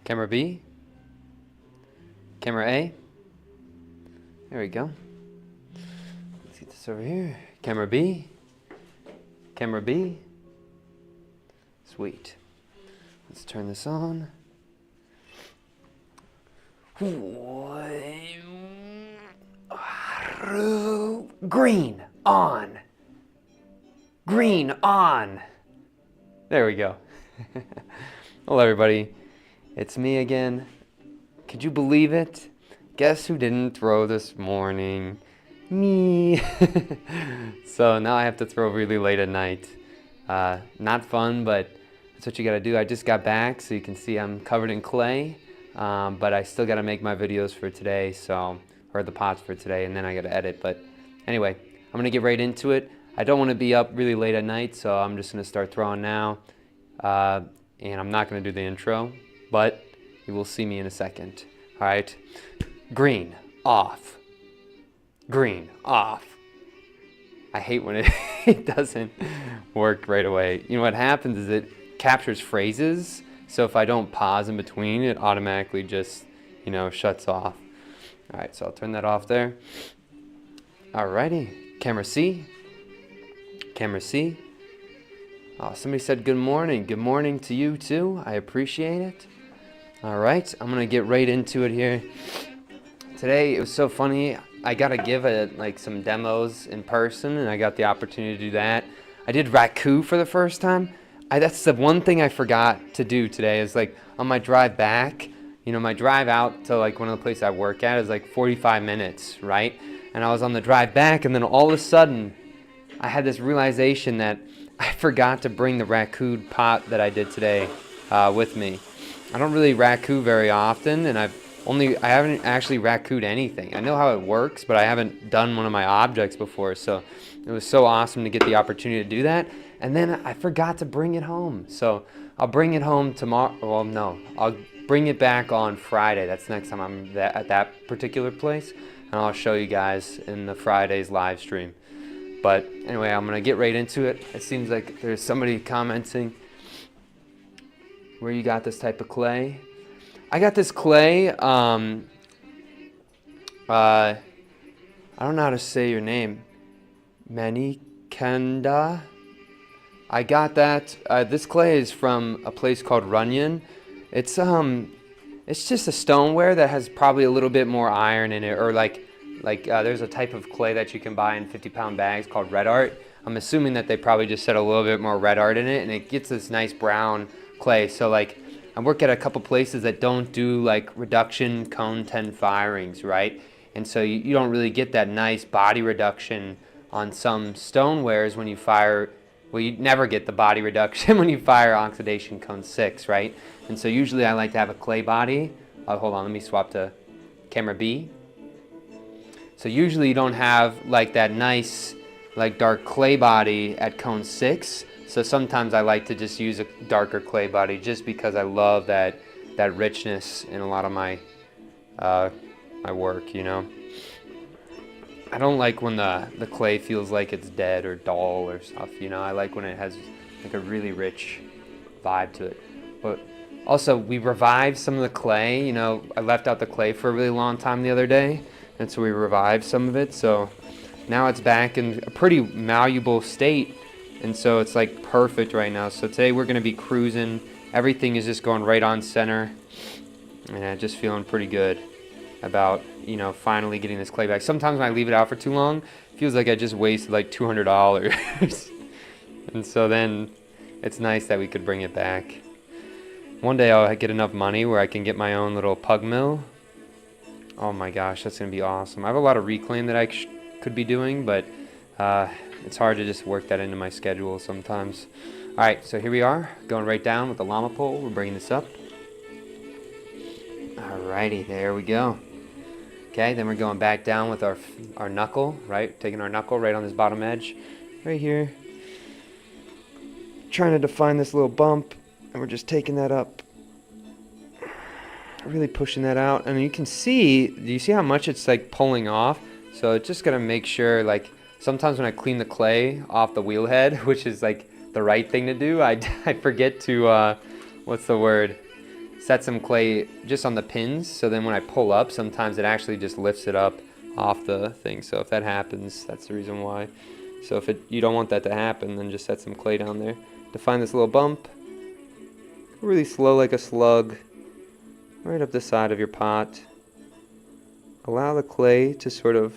Camera B. Camera A. There we go. Let's get this over here. Camera B. Camera B. Sweet. Let's turn this on. Green on. Green on. There we go. Hello everybody. It's me again. Could you believe it? Guess who didn't throw this morning? Me. So now I have to throw really late at night. Not fun, but that's what you gotta do. I just got back, so you can see I'm covered in clay. But I still gotta make my videos for today, or the pots for today, and then I gotta edit. But anyway, I'm gonna get right into it. I don't want to be up really late at night, so I'm just gonna start throwing now. And I'm not gonna do the intro, but you will see me in a second. All right, green off. Green off. I hate when it doesn't work right away. You know what happens is it captures phrases. So if I don't pause in between, it automatically just, shuts off. All right, so I'll turn that off there. Alrighty, camera C. Camera C. Oh, somebody said good morning. Good morning to you too. I appreciate it. All right, I'm gonna get right into it here. Today, it was so funny. I got to give some demos in person, and I got the opportunity to do that. I did raku for the first time. That's the one thing I forgot to do today is on my drive back, my drive out to one of the places I work at is 45 minutes, right? And I was on the drive back, and then all of a sudden, I had this realization that I forgot to bring the raku pot that I did today with me. I don't really raku very often, and I haven't actually raku'd anything. I know how it works, but I haven't done one of my objects before, so it was so awesome to get the opportunity to do that. And then I forgot to bring it home, so I'll bring it home tomorrow. Well, no, I'll bring it back on Friday. That's next time I'm at that particular place, and I'll show you guys in the Friday's live stream. But anyway, I'm gonna get right into it. It seems like there's somebody commenting where you got this type of clay. I got this clay, I don't know how to say your name, Manikanda. I got that. This clay is from a place called Runyon. It's just a stoneware that has probably a little bit more iron in it, or there's a type of clay that you can buy in 50-pound bags called red art. I'm assuming that they probably just set a little bit more red art in it, and it gets this nice brown clay. So I work at a couple places that don't do reduction cone 10 firings, right? And so you don't really get that nice body reduction on some stonewares when you fire. Well, you never get the body reduction when you fire oxidation cone 6, right? And so usually I like to have a clay body. Hold on, let me swap to camera B. So usually you don't have that nice dark clay body at cone 6. So sometimes I like to just use a darker clay body just because I love that richness in a lot of my my work, I don't like when the clay feels like it's dead or dull or stuff, I like when it has a really rich vibe to it. But also we revived some of the clay, I left out the clay for a really long time the other day, and so we revived some of it. So now it's back in a pretty malleable state. And so it's perfect right now. So today we're going to be cruising. Everything is just going right on center. And just feeling pretty good about, finally getting this clay back. Sometimes when I leave it out for too long, it feels like I just wasted $200. And so then it's nice that we could bring it back. One day I'll get enough money where I can get my own little pug mill. Oh my gosh, that's going to be awesome. I have a lot of reclaim that I could be doing, but it's hard to just work that into my schedule sometimes. All right, so here we are, going right down with the llama pole. We're bringing this up. All righty, there we go. Okay, then we're going back down with our knuckle, right? Taking our knuckle right on this bottom edge, right here. Trying to define this little bump, and we're just taking that up. Really pushing that out, and you can see, do you see how much it's pulling off? So it's just gonna make sure sometimes when I clean the clay off the wheel head, which is the right thing to do, I forget to, what's the word? set some clay just on the pins, so then when I pull up, sometimes it actually just lifts it up off the thing. So if that happens, that's the reason why. So if you don't want that to happen, then just set some clay down there. Define this little bump, really slow like a slug, right up the side of your pot. Allow the clay to sort of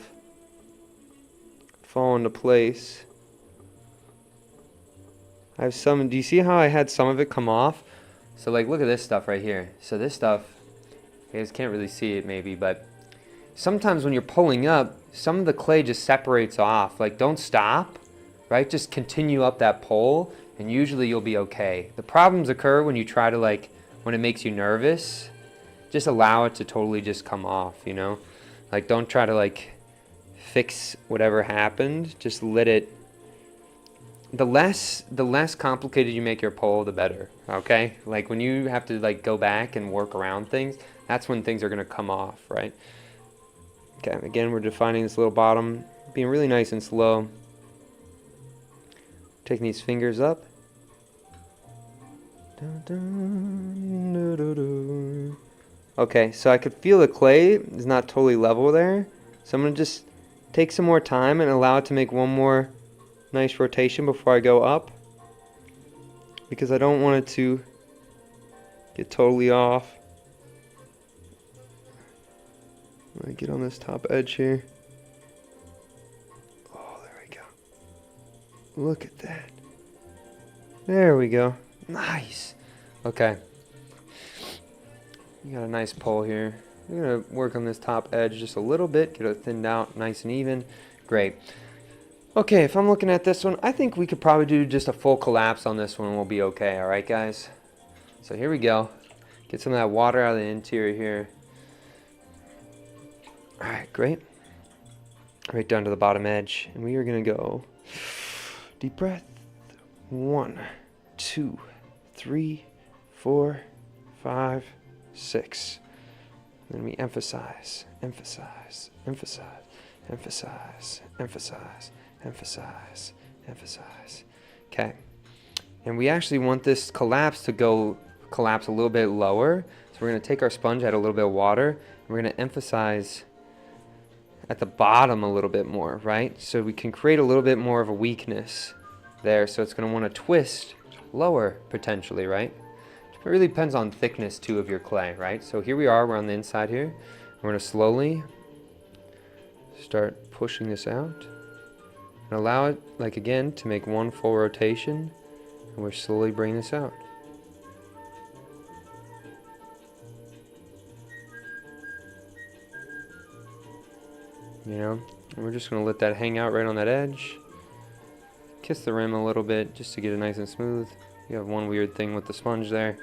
fall into place. I have some, do you see how I had some of it come off? So like, look at this stuff right here. So this stuff, you guys can't really see it maybe, but sometimes when you're pulling up, some of the clay just separates off. Like, don't stop, right? Just continue up that pull, and usually you'll be okay. The problems occur when you try to, like, when it makes you nervous, just allow it to totally just come off, you know? Like, don't try to, like, fix whatever happened. Just let it. The less complicated you make your pull, the better, okay? Like, when you have to, like, go back and work around things, that's when things are gonna come off, right? Okay, again, we're defining this little bottom, being really nice and slow. Taking these fingers up. Okay, so I could feel the clay is not totally level there. So I'm gonna just take some more time and allow it to make one more nice rotation before I go up, because I don't want it to get totally off. I'm gonna get on this top edge here. Oh, there we go. Look at that. There we go. Nice. Okay. You got a nice pull here. We're gonna work on this top edge just a little bit, get it thinned out nice and even. Great. Okay, if I'm looking at this one, I think we could probably do just a full collapse on this one and we'll be okay, all right, guys? So here we go. Get some of that water out of the interior here. All right, great. Right down to the bottom edge. And we are gonna go deep breath. 1, 2, 3, 4, 5, 6. Then we emphasize, emphasize, emphasize, emphasize, emphasize, emphasize, emphasize. Okay. And we actually want this collapse to collapse a little bit lower. So we're going to take our sponge, add a little bit of water, and we're going to emphasize at the bottom a little bit more, right? So we can create a little bit more of a weakness there. So it's going to want to twist lower potentially, right? It really depends on thickness too of your clay, right? So here we are, we're on the inside here. We're going to slowly start pushing this out and allow it, like again, to make one full rotation, and we're slowly bringing this out. You know, and we're just going to let that hang out right on that edge. Kiss the rim a little bit just to get it nice and smooth. You have one weird thing with the sponge there.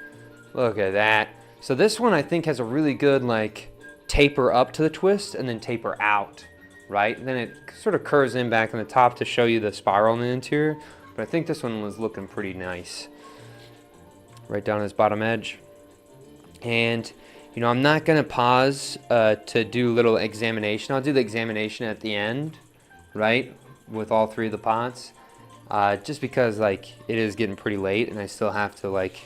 Look at that. So this one I think has a really good like taper up to the twist and then taper out, right? And then it sort of curves in back on the top to show you the spiral in the interior. But I think this one was looking pretty nice. Right down this bottom edge. And you know, I'm not gonna pause to do a little examination. I'll do the examination at the end, right? With all three of the pots. Just because like it is getting pretty late and I still have to like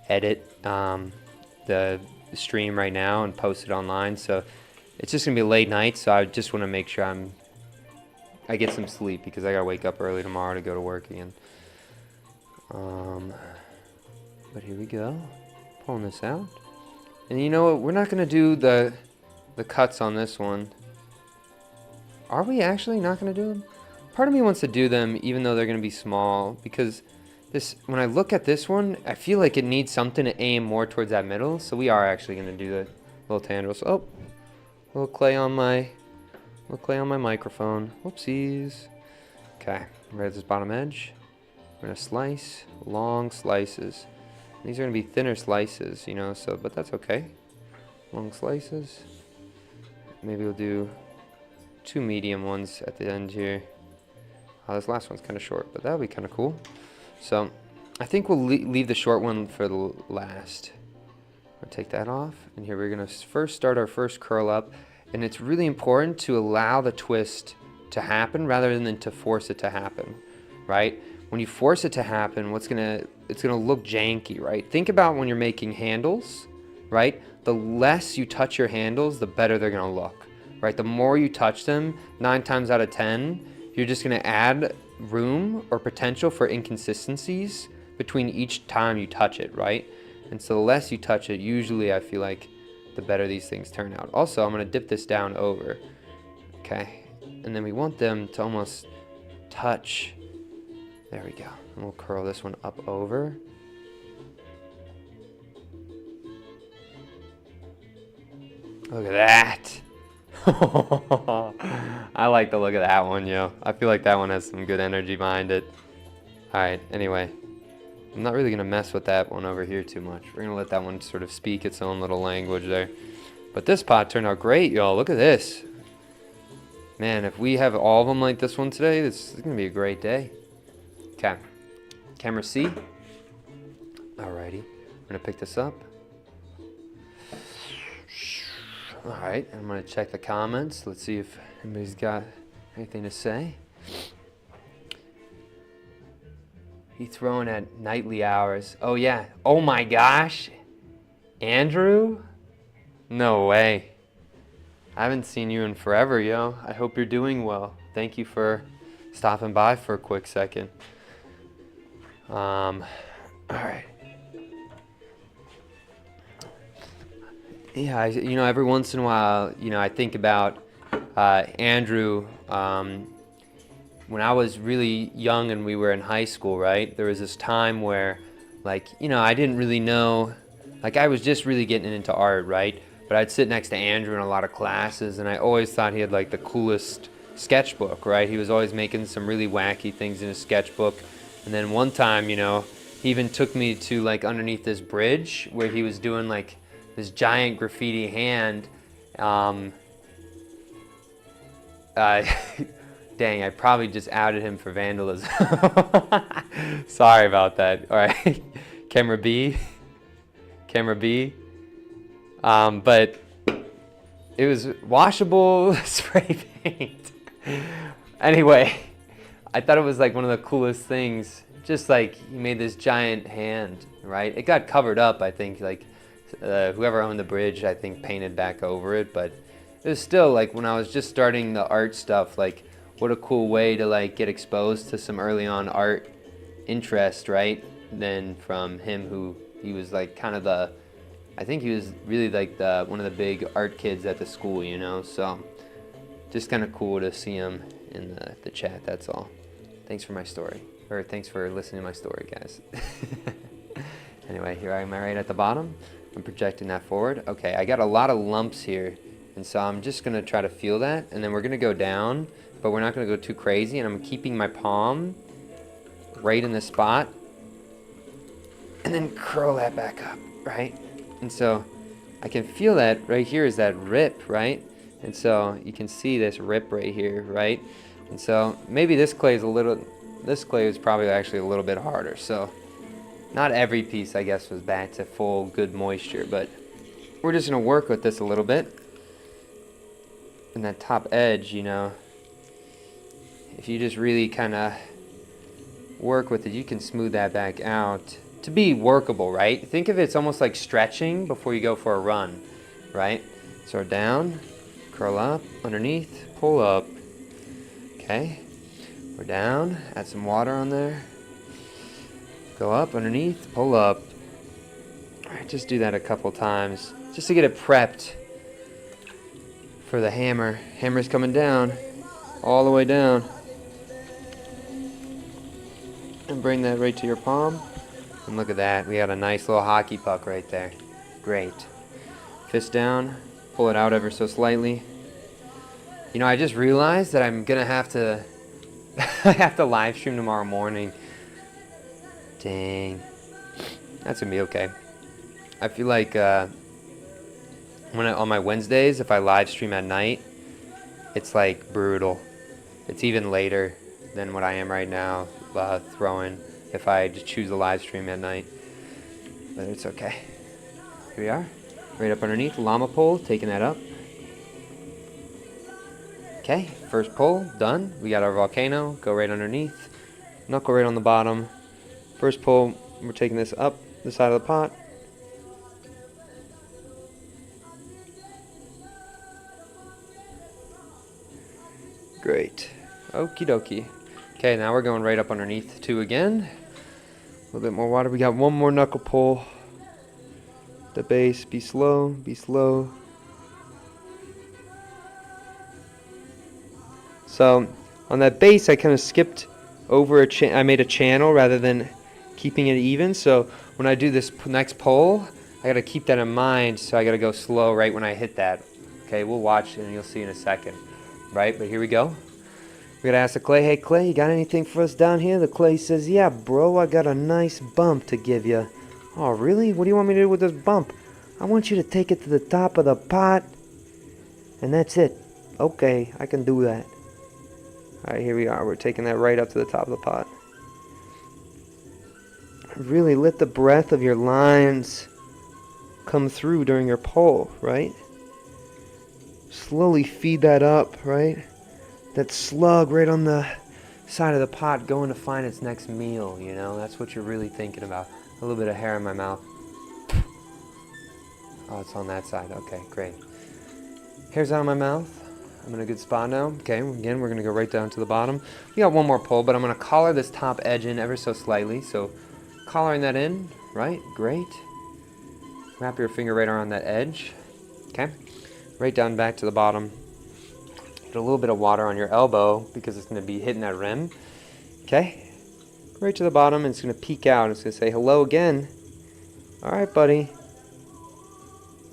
edit the stream right now and post it online, so it's just gonna be a late night, so I just want to make sure I get some sleep because I gotta wake up early tomorrow to go to work again. But here we go, pulling this out, and you know what, we're not gonna do the cuts on this one. Are we actually not gonna do them? Part of me wants to do them even though they're gonna be small, because this, when I look at this one, I feel like it needs something to aim more towards that middle. So we are actually going to do the little tendrils. Oh, little clay on my microphone. Whoopsies. Okay, right at this bottom edge. We're going to slice long slices. These are going to be thinner slices, you know. So, but that's okay. Long slices. Maybe we'll do 2 medium ones at the end here. This last one's kind of short, but that'll be kind of cool. So I think we'll leave the short one for the last. We'll take that off, and here we're gonna first start our first curl up, and it's really important to allow the twist to happen rather than to force it to happen, right? when you force it to happen, it's gonna look janky, right? Think about when you're making handles, right? The less you touch your handles, the better they're gonna look, right? The more you touch them, 9 times out of 10, you're just gonna add room or potential for inconsistencies between each time you touch it, right? And so the less you touch it, usually I feel like the better these things turn out. Also, I'm gonna dip this down over, okay? And then we want them to almost touch. There we go. And we'll curl this one up over. Look at that. I like the look of that one, yo. I feel like that one has some good energy behind it. Alright, anyway. I'm not really going to mess with that one over here too much. We're going to let that one sort of speak its own little language there. But this pot turned out great, y'all. Look at this. Man, if we have all of them like this one today, this is going to be a great day. Okay. Camera C. Alrighty. I'm going to pick this up. Alright, I'm going to check the comments. Let's see if anybody's got anything to say. He throwing at nightly hours. Oh yeah. Oh my gosh. Andrew? No way. I haven't seen you in forever, yo. I hope you're doing well. Thank you for stopping by for a quick second. Alright. Yeah, every once in a while, I think about Andrew. When I was really young and we were in high school, right? There was this time where, I didn't really know, I was just really getting into art, right? But I'd sit next to Andrew in a lot of classes, and I always thought he had, the coolest sketchbook, right? He was always making some really wacky things in his sketchbook. And then one time, he even took me to, underneath this bridge where he was doing, this giant graffiti hand. Dang, I probably just outed him for vandalism. Sorry about that. All right, camera B. But it was washable spray paint. Anyway, I thought it was one of the coolest things. Just he made this giant hand, right? It got covered up, I think, whoever owned the bridge, I think, painted back over it. But it was still, when I was just starting the art stuff, what a cool way to get exposed to some early on art interest, right? Then from him, who he was kind of I think he was really one of the big art kids at the school, so just kind of cool to see him in the chat, that's all. Thanks for my story, or thanks for listening to my story, guys. Anyway, here I am right at the bottom. I'm projecting that forward. Okay, I got a lot of lumps here, and so I'm just gonna try to feel that, and then we're gonna go down, but we're not gonna go too crazy, and I'm keeping my palm right in the spot, and then curl that back up, right? And so I can feel that right here is that rip, right? And so you can see this rip right here, right? And so maybe this clay is probably actually a little bit harder, so not every piece, I guess, was back to full good moisture, but we're just gonna work with this a little bit. And that top edge, if you just really kind of work with it, you can smooth that back out to be workable, right? Think of it's almost like stretching before you go for a run, right? So down, curl up, underneath, pull up. Okay, we're down, add some water on there. Go up, underneath, pull up. All right, just do that a couple times, just to get it prepped for the hammer. Hammer's coming down, all the way down. And bring that right to your palm. And look at that, we got a nice little hockey puck right there. Great. Fist down, pull it out ever so slightly. I just realized that I'm gonna have to I have to live stream tomorrow morning. Dang. That's gonna be okay. I feel like on my Wednesdays, if I live stream at night, it's brutal. It's even later than what I am right now, throwing, if I just choose a live stream at night. But it's okay. Here we are, right up underneath, llama pole, taking that up. Okay, first pull, done. We got our volcano, go right underneath. Knuckle right on the bottom. First pull, we're taking this up the side of the pot. Great. Okie dokie. Okay, now we're going right up underneath two again. A little bit more water. We got one more knuckle pull. The base, be slow, be slow. So on that base, I kind of skipped over I made a channel rather than keeping it even. So when I do this next pull, I got to keep that in mind. So I got to go slow right when I hit that. Okay, we'll watch and you'll see in a second. Right, but here we go. We gotta ask the clay, hey Clay, you got anything for us down here? The clay says, yeah bro, I got a nice bump to give you. Oh really? What do you want me to do with this bump? I want you to take it to the top of the pot, and that's it. Okay, I can do that. Alright, here we are. We're taking that right up to the top of the pot. Really let the breath of your lines come through during your pull, right? Slowly feed that up, right? That slug right on the side of the pot going to find its next meal, you know? That's what you're really thinking about. A little bit of hair in my mouth. Oh, it's on that side. Okay, great. Hair's out of my mouth. I'm in a good spot now. Okay, again, we're going to go right down to the bottom. We got one more pull, but I'm going to collar this top edge in ever so slightly. So, collaring that in, right? Great. Wrap your finger right around that edge. Okay. Right down back to the bottom. Put a little bit of water on your elbow because it's going to be hitting that rim. Okay. Right to the bottom, and it's going to peek out. It's going to say hello again. All right, buddy.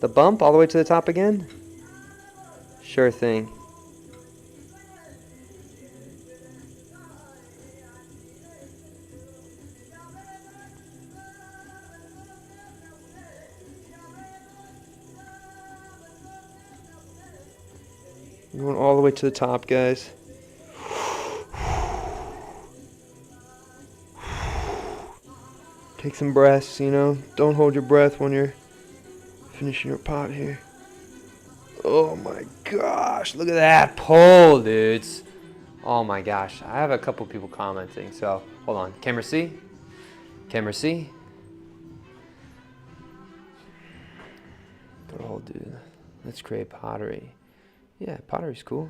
The bump all the way to the top again? Sure thing. We're going all the way to the top, guys. Take some breaths, you know. Don't hold your breath when you're finishing your pot here. Oh my gosh, look at that pull, dudes. Oh my gosh, I have a couple people commenting, so hold on. Camera C? Camera C? Good old dude. Let's create pottery. Yeah, pottery's cool.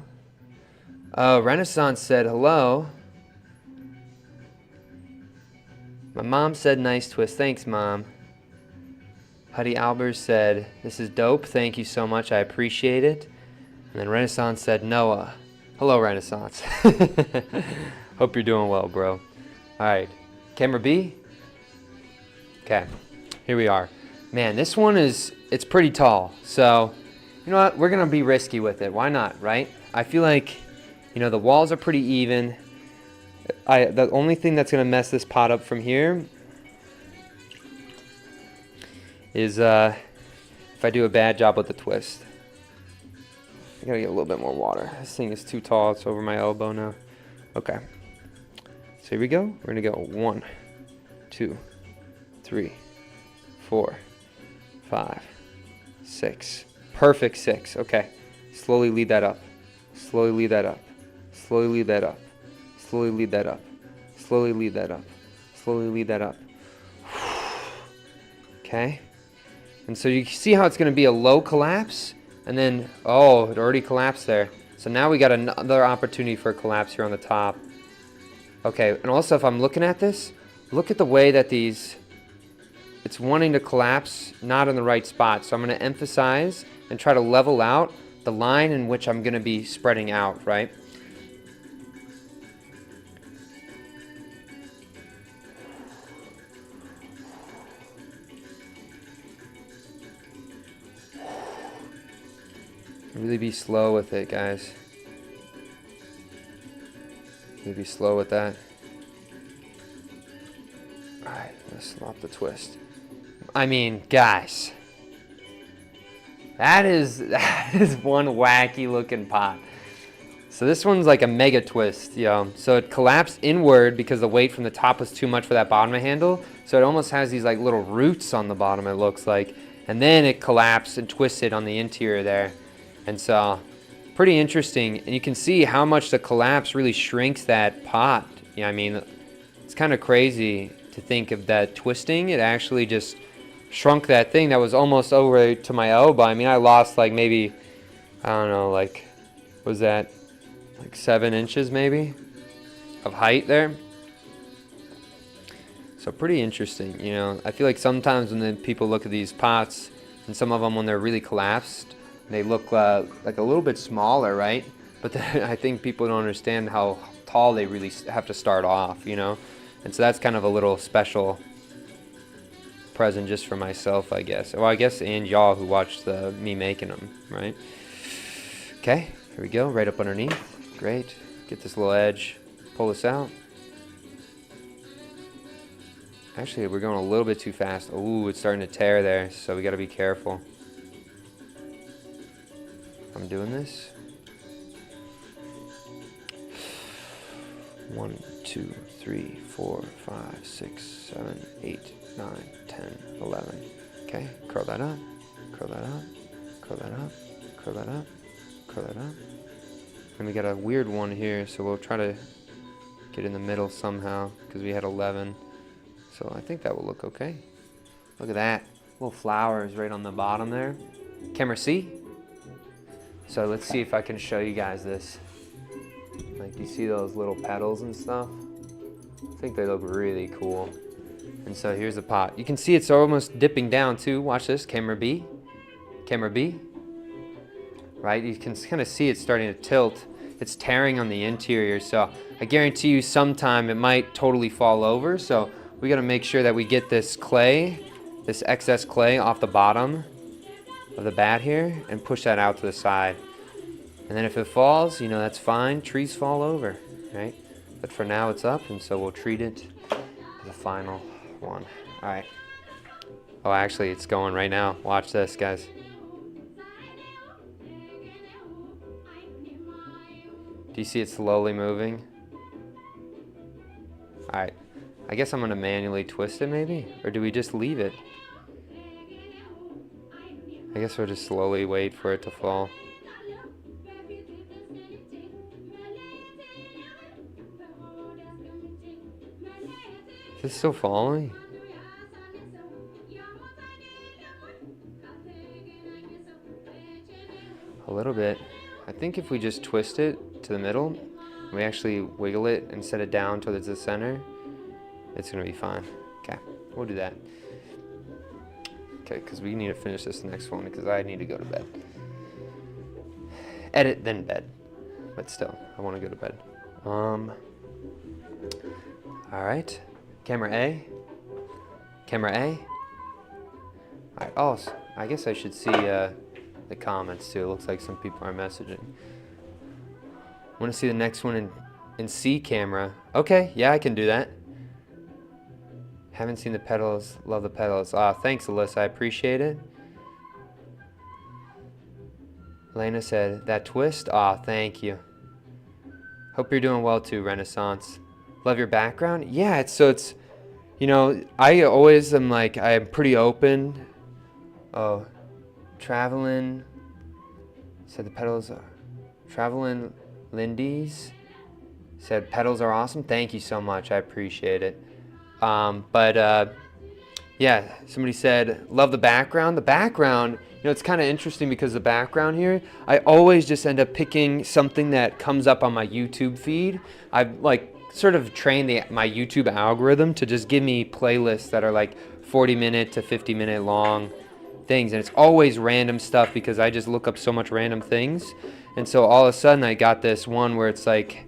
Renaissance said hello. My mom said nice twist. Thanks, Mom. Huddy Albers said, this is dope. Thank you so much. I appreciate it. And then Renaissance said, Noah. Hello, Renaissance. Hope you're doing well, bro. All right. Camera B? Okay. Here we are. Man, this one it's pretty tall. So, you know what? We're going to be risky with it. Why not, right? I feel like, you know, the walls are pretty even. The only thing that's going to mess this pot up from here is if I do a bad job with the twist. I gotta get a little bit more water. This thing is too tall. It's over my elbow now. Okay. So here we go. We're gonna go 1, 2, 3, 4, 5, 6. Perfect 6. Okay. Slowly lead that up. Slowly lead that up. Slowly lead that up. Slowly lead that up. Slowly lead that up. Slowly lead that up. Okay. And so you see how it's going to be a low collapse, and then, oh, it already collapsed there. So now we got another opportunity for a collapse here on the top. Okay, and also if I'm looking at this, look at the way that it's wanting to collapse, not in the right spot. So I'm going to emphasize and try to level out the line in which I'm going to be spreading out, right? Really be slow with it, guys. Really be slow with that. Alright, let's slop the twist. I mean, guys. That is one wacky looking pot. So this one's like a mega twist, you know. So it collapsed inward because the weight from the top was too much for that bottom handle. So it almost has these like little roots on the bottom, it looks like. And then it collapsed and twisted on the interior there. And so, pretty interesting. And you can see how much the collapse really shrinks that pot. You know what I mean? it's kind of crazy to think of that twisting. It actually just shrunk that thing that was almost over to my elbow. I mean, I lost like maybe, I don't know, like, was that like 7 inches maybe of height there? So pretty interesting, you know. I feel like sometimes when the people look at these pots, and some of them when they're really collapsed, they look like a little bit smaller, right? But then I think people don't understand how tall they really have to start off, you know. And so that's kind of a little special present just for myself, I guess. Well, I guess, and y'all who watched me making them, right? Okay, here we go, right up underneath. Great. Get this little edge, pull this out. Actually, we're going a little bit too fast. Ooh, it's starting to tear there, so we got to be careful. I'm doing this. 1, 2, 3, 4, 5, 6, 7, 8, 9, 10, 11. Okay, curl that up, curl that up, curl that up, curl that up, curl that up. And we got a weird one here, so we'll try to get in the middle somehow, because we had 11. So I think that will look okay. Look at that. Little flowers right on the bottom there. Camera C? So let's see if I can show you guys this. Like, you see those little petals and stuff? I think they look really cool. And so here's the pot. You can see it's almost dipping down too. Watch this, camera B. Camera B. Right, you can kind of see it starting to tilt. It's tearing on the interior, so I guarantee you sometime it might totally fall over. So we gotta make sure that we get this clay, this excess clay off the bottom of the bat here and push that out to the side. And then if it falls, you know, that's fine. Trees fall over, right? But for now it's up, and so we'll treat it as a final one. All right. Oh, actually it's going right now. Watch this, guys. Do you see it slowly moving? All right. I guess I'm gonna manually twist it maybe? Or do we just leave it? I guess we'll just slowly wait for it to fall. Is this still falling? A little bit. I think if we just twist it to the middle, we actually wiggle it and set it down towards the center, it's gonna be fine. Okay, we'll do that. Okay, because we need to finish this next one because I need to go to bed. Edit, then bed. But still, I want to go to bed. All right, camera A. Camera A. All right, oh, I guess I should see the comments too. It looks like some people are messaging. Want to see the next one in C camera? Okay, yeah, I can do that. Haven't seen the petals. Love the petals. Thanks, Alyssa. I appreciate it. Elena said, that twist? Thank you. Hope you're doing well too, Renaissance. Love your background? Yeah, it's, you know, I always am like, I'm pretty open. Oh, traveling. Said the petals are, traveling Lindy's. Said petals are awesome. Thank you so much. I appreciate it. Yeah, somebody said, love the background. The background, you know, it's kind of interesting because the background here, I always just end up picking something that comes up on my YouTube feed. I've like sort of trained my YouTube algorithm to just give me playlists that are like 40-minute to 50-minute long things. And it's always random stuff because I just look up so much random things. And so all of a sudden I got this one where it's like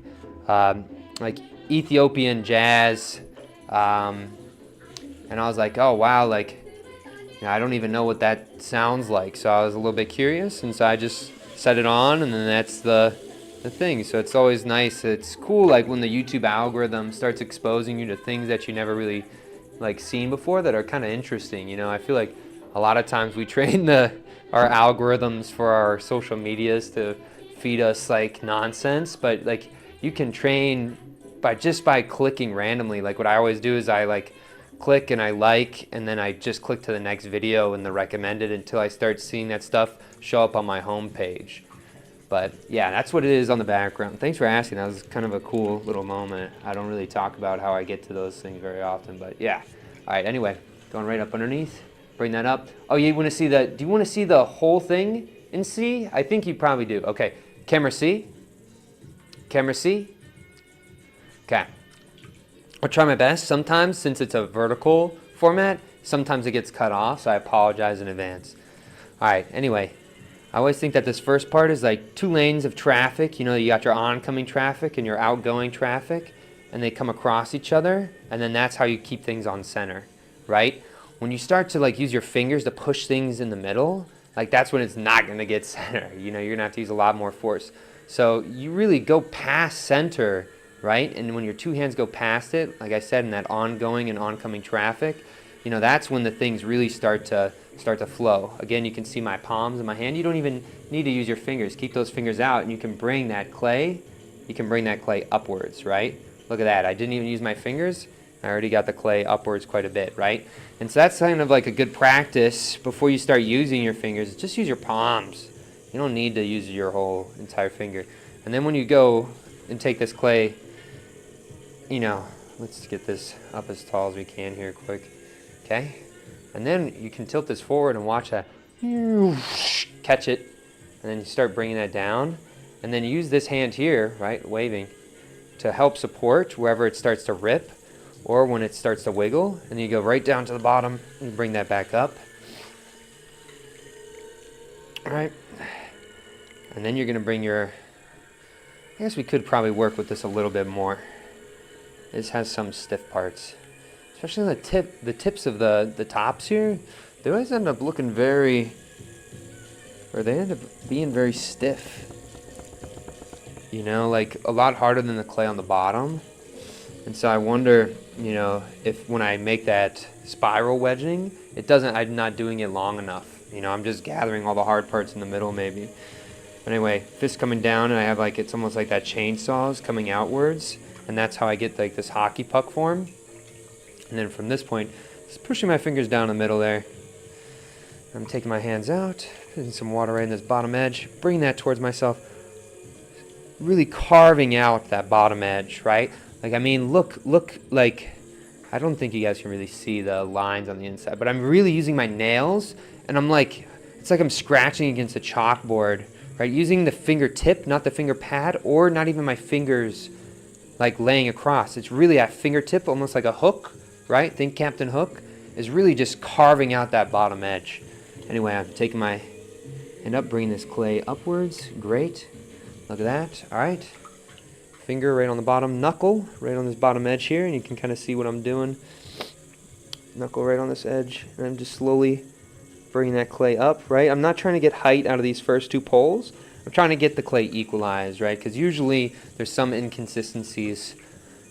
Ethiopian jazz. And I was like, oh wow, like, you know, I don't even know what that sounds like. So I was a little bit curious, and so I just set it on, and then that's the thing. So it's always nice. It's cool, like when the YouTube algorithm starts exposing you to things that you never really like seen before that are kind of interesting. You know, I feel like a lot of times we train our algorithms for our social medias to feed us like nonsense, but like you can train by clicking randomly. Like what I always do is I like click and I like, and then I just click to the next video and the recommended until I start seeing that stuff show up on my home page. But yeah, that's what it is on the background. Thanks for asking. That was kind of a cool little moment. I don't really talk about how I get to those things very often, but yeah. All right, anyway, going right up underneath. Bring that up. Oh, you want to see do you want to see the whole thing in C? I think you probably do. Okay, camera C. Camera C. Okay. I'll try my best. Sometimes, since it's a vertical format, sometimes it gets cut off, so I apologize in advance. All right, anyway, I always think that this first part is like 2 lanes of traffic. You know, you got your oncoming traffic and your outgoing traffic, and they come across each other, and then that's how you keep things on center, right? When you start to like use your fingers to push things in the middle, like that's when it's not gonna get center. You know, you're gonna have to use a lot more force. So you really go past center, right? And when your 2 hands go past it, like I said, in that ongoing and oncoming traffic, you know, that's when the things really start to flow. Again, you can see my palms in my hand. You don't even need to use your fingers. Keep those fingers out, and you can bring that clay upwards, right? Look at that. I didn't even use my fingers. I already got the clay upwards quite a bit, right? And so that's kind of like a good practice before you start using your fingers. Just use your palms. You don't need to use your whole entire finger. And then when you go and take this clay, you know, let's get this up as tall as we can here quick. Okay? And then you can tilt this forward and watch that. Catch it. And then you start bringing that down. And then use this hand here, right, waving, to help support wherever it starts to rip or when it starts to wiggle. And you go right down to the bottom and you bring that back up. All right. And then you're going to bring your, I guess we could probably work with this a little bit more. This has some stiff parts. Especially on the tips of the tops here, they always end up looking they end up being very stiff. You know, like a lot harder than the clay on the bottom. And so I wonder, you know, if when I make that spiral wedging, I'm not doing it long enough. You know, I'm just gathering all the hard parts in the middle maybe. But anyway, fist coming down, and I have like, it's almost like that chainsaws coming outwards. And that's how I get like this hockey puck form. And then from this point, just pushing my fingers down the middle there. I'm taking my hands out, putting some water right in this bottom edge, bringing that towards myself, really carving out that bottom edge, right? Like, I mean, look, like, I don't think you guys can really see the lines on the inside, but I'm really using my nails, and I'm like, it's like I'm scratching against a chalkboard, right? Using the fingertip, not the finger pad, or not even my fingers, like laying across. It's really a fingertip, almost like a hook, right? Think Captain Hook, is really just carving out that bottom edge. Anyway, I'm taking my hand up, bringing this clay upwards. Great. Look at that. All right. Finger right on the bottom, knuckle right on this bottom edge here, and you can kind of see what I'm doing. Knuckle right on this edge, and I'm just slowly bringing that clay up, right? I'm not trying to get height out of these first 2 poles. I'm trying to get the clay equalized, right? Because usually there's some inconsistencies,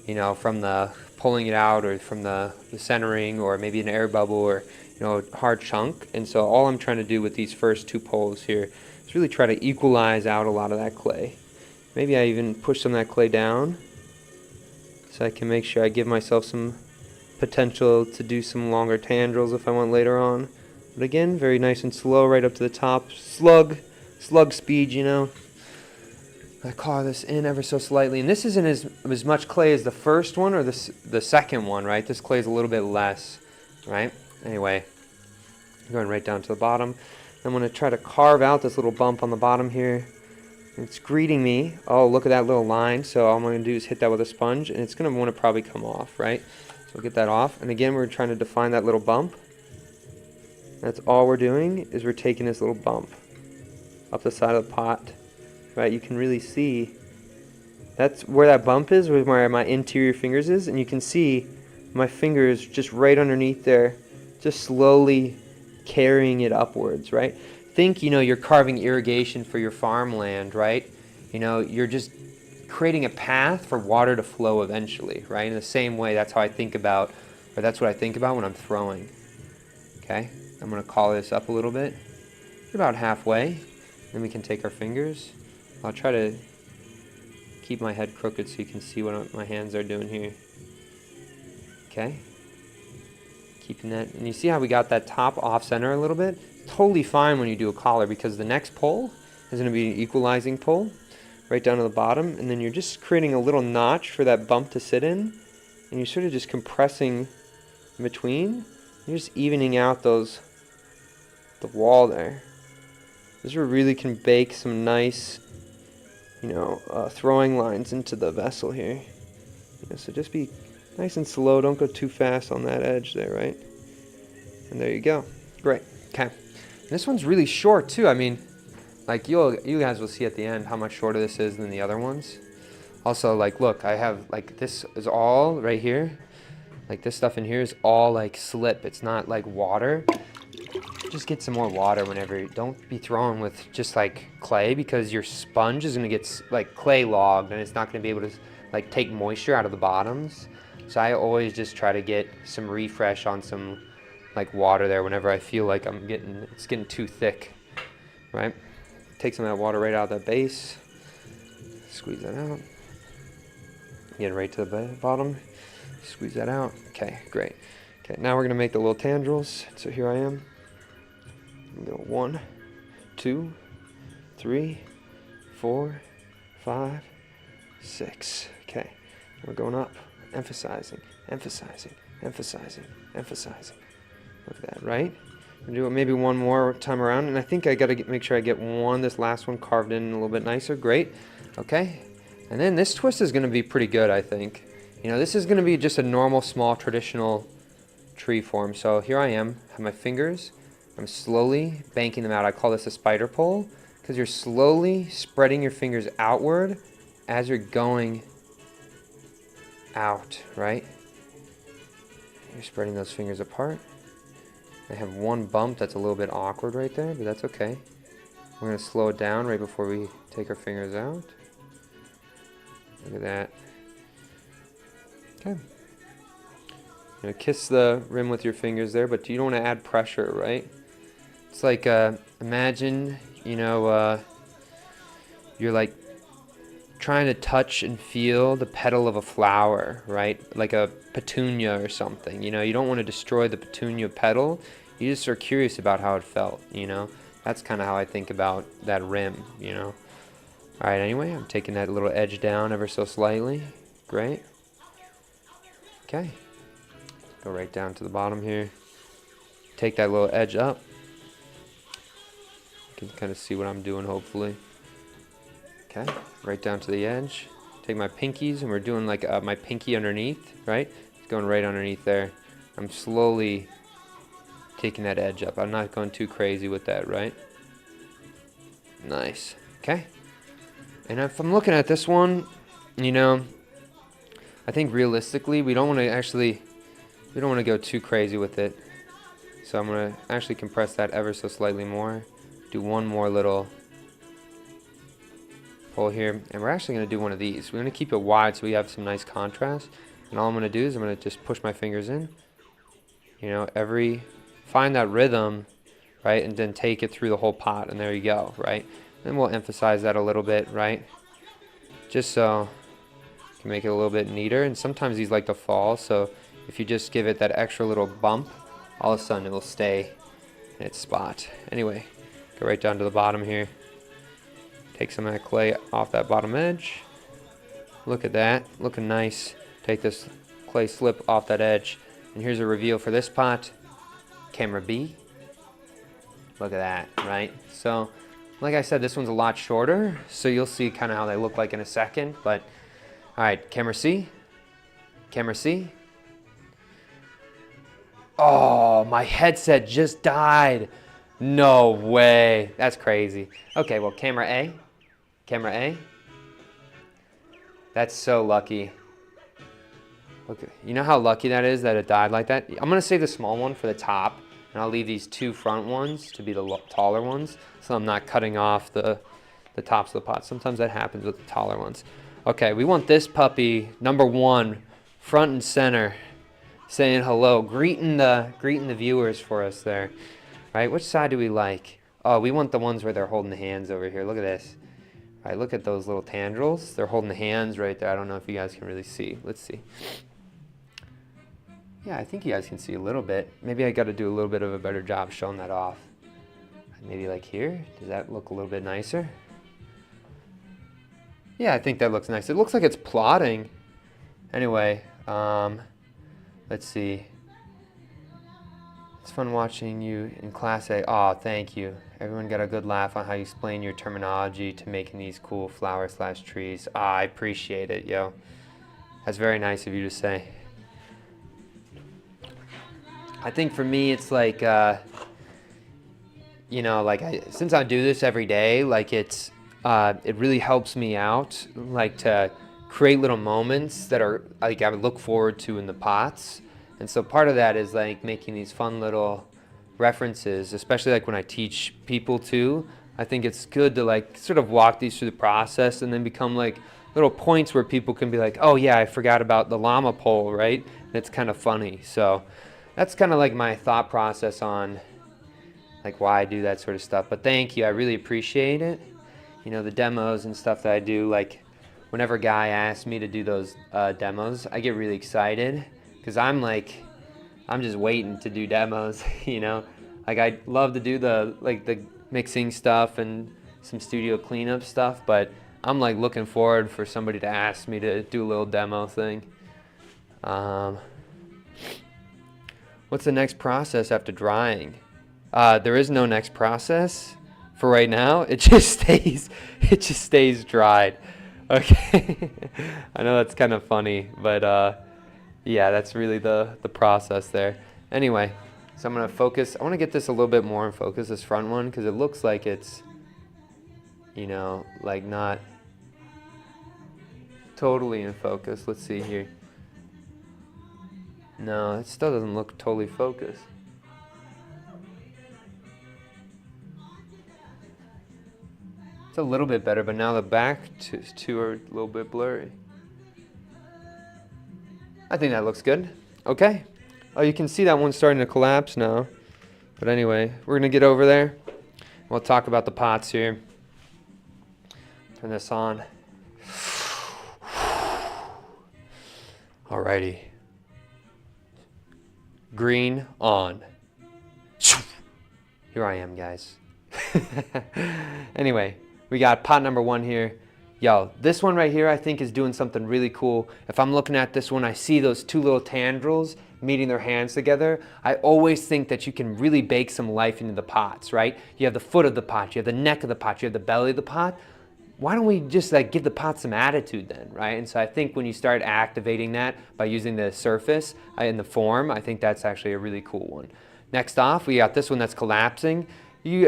you know, from the pulling it out or from the centering or maybe an air bubble or, you know, a hard chunk. And so all I'm trying to do with these first 2 poles here is really try to equalize out a lot of that clay. Maybe I even push some of that clay down so I can make sure I give myself some potential to do some longer tendrils if I want later on. But again, very nice and slow right up to the top. Slug speed, you know. I carve this in ever so slightly, and this isn't as much clay as the first one or the second one, right? This clay is a little bit less, right? Anyway, going right down to the bottom. I'm going to try to carve out this little bump on the bottom here. It's greeting me. Oh, look at that little line. So all I'm going to do is hit that with a sponge, and it's going to want to probably come off, right? So we'll get that off. And again, we're trying to define that little bump. That's all we're doing is we're taking this little bump up the side of the pot. Right, you can really see that's where that bump is, where my interior fingers is, and you can see my fingers just right underneath there, just slowly carrying it upwards, right? Think, you know, you're carving irrigation for your farmland, right? You know, you're just creating a path for water to flow eventually, right? In the same way, that's how I think about, or that's what I think about when I'm throwing. Okay, I'm going to call this up a little bit, about halfway, then we can take our fingers. I'll try to keep my head crooked so you can see what my hands are doing here. Okay. Keeping that. And you see how we got that top off center a little bit? Totally fine when you do a collar because the next pull is going to be an equalizing pole right down to the bottom, and then you're just creating a little notch for that bump to sit in, and you're sort of just compressing in between. You're just evening out the wall there. This really can bake some nice, throwing lines into the vessel here. So just be nice and slow. Don't go too fast on that edge there, right? And there you go. Great. Okay. And this one's really short too. I mean, like you guys will see at the end how much shorter this is than the other ones. Also, like, look, I have, like, this is all right here. Like, this stuff in here is all, like, slip. It's not, like, water. Just get some more water whenever. Don't be throwing with just, like, clay, because your sponge is going to get, like, clay logged, and it's not going to be able to, like, take moisture out of the bottoms. So I always just try to get some refresh on some, like, water there whenever I feel like it's getting too thick, right? Take some of that water right out of the base. Squeeze that out. Get right to the bottom. Squeeze that out. Okay, great. Okay, now we're gonna make the little tendrils. So here I am. I'm gonna go 1, 2, 3, 4, 5, 6. Okay, we're going up. Emphasizing, emphasizing, emphasizing, emphasizing. Look at that, right? We'll do it maybe one more time around, and I think I gotta make sure I get this last one carved in a little bit nicer. Great. Okay. And then this twist is going to be pretty good, I think. This is going to be just a normal, small, traditional tree form. So here I am, have my fingers. I'm slowly banking them out. I call this a spider pole, because you're slowly spreading your fingers outward as you're going out, right? You're spreading those fingers apart. I have one bump that's a little bit awkward right there, but that's okay. We're going to slow it down right before we take our fingers out. Look at that. Okay. Kiss the rim with your fingers there, but you don't want to add pressure, right? It's like, imagine, you're like trying to touch and feel the petal of a flower, right? Like a petunia or something. You don't want to destroy the petunia petal. You just are curious about how it felt, That's kind of how I think about that rim, All right, anyway, I'm taking that little edge down ever so slightly. Great. Okay. Go right down to the bottom here. Take that little edge up. You can kind of see what I'm doing, hopefully. Okay, right down to the edge. Take my pinkies, and we're doing like my pinky underneath, right? It's going right underneath there. I'm slowly taking that edge up. I'm not going too crazy with that, right? Nice. Okay. And if I'm looking at this one, I think realistically we don't want to go too crazy with it. So I'm going to actually compress that ever so slightly more. Do one more little pull here, and we're actually going to do one of these. We're going to keep it wide so we have some nice contrast. And all I'm going to do is I'm going to just push my fingers in. Find that rhythm, right, and then take it through the whole pot, and there you go, right? Then we'll emphasize that a little bit, right? Just so you can make it a little bit neater. And sometimes these like to fall, so if you just give it that extra little bump, all of a sudden it will stay in its spot. Anyway, go right down to the bottom here. Take some of that clay off that bottom edge. Look at that, looking nice. Take this clay slip off that edge. And here's a reveal for this pot. Camera B. Look at that, right? So, like I said, this one's a lot shorter, so you'll see kind of how they look like in a second. But, all right, camera C. Camera C. Oh, my headset just died. No way. That's crazy. Okay, well, camera A. Camera A. That's so lucky. Okay, you know how lucky that is that it died like that? I'm going to save the small one for the top, and I'll leave these two front ones to be the taller ones, so I'm not cutting off the tops of the pot. Sometimes that happens with the taller ones. Okay, we want this puppy, number one, front and center, saying hello, greeting the viewers for us there. Right, which side do we like? Oh, we want the ones where they're holding the hands over here. Look at this. All right, look at those little tendrils. They're holding the hands right there. I don't know if you guys can really see. Let's see. Yeah, I think you guys can see a little bit. Maybe I got to do a little bit of a better job showing that off. Maybe like here. Does that look a little bit nicer? Yeah, I think that looks nice. It looks like it's plotting. Anyway, let's see. It's fun watching you in Class A. Aw, thank you. Everyone got a good laugh on how you explain your terminology to making these cool flowers/trees. Ah, I appreciate it, yo. That's very nice of you to say. I think for me, it's like, you know, like since I do this every day, like it really helps me out, like to create little moments that are like I would look forward to in the pots. And so part of that is like making these fun little references, especially like when I teach people too. I think it's good to like sort of walk these through the process and then become like little points where people can be like, oh yeah, I forgot about the llama pole, right? And it's kind of funny. So that's kind of like my thought process on like why I do that sort of stuff. But thank you, I really appreciate it. You know, the demos and stuff that I do, like whenever a guy asks me to do those demos, I get really excited because I'm just waiting to do demos, you know. Like I love to do the mixing stuff and some studio cleanup stuff, but I'm like looking forward for somebody to ask me to do a little demo thing. What's the next process after drying? There is no next process for right now. It just stays dried. Okay. I know that's kind of funny, but yeah, that's really the process there. Anyway, so I'm gonna focus. I want to get this a little bit more in focus, this front one, because it looks like it's, you know, like not totally in focus. Let's see here. No, it still doesn't look totally focused. It's a little bit better, but now the back two are a little bit blurry. I think that looks good. Okay. Oh, you can see that one's starting to collapse now. But anyway, we're going to get over there. We'll talk about the pots here. Turn this on. Alrighty. Green on. Here I am, guys. Anyway, we got pot number 1 here. Yo, this one right here I think is doing something really cool. If I'm looking at this one, I see those 2 little tendrils meeting their hands together. I always think that you can really bake some life into the pots, right? You have the foot of the pot, you have the neck of the pot, you have the belly of the pot. Why don't we just like give the pot some attitude then, right? And so I think when you start activating that by using the surface in the form, I think that's actually a really cool one. Next off, we got this one that's collapsing. You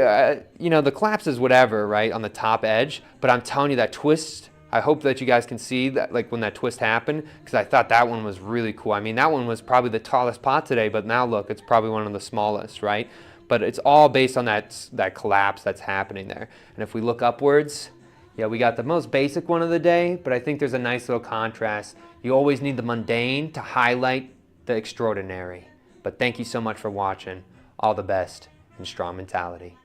know, the collapse is whatever, right, on the top edge, but I'm telling you that twist, I hope that you guys can see that, like when that twist happened, because I thought that one was really cool. I mean, that one was probably the tallest pot today, but now look, it's probably one of the smallest, right? But it's all based on that collapse that's happening there. And if we look upwards, yeah, we got the most basic one of the day, but I think there's a nice little contrast. You always need the mundane to highlight the extraordinary. But thank you so much for watching. All the best and strong mentality.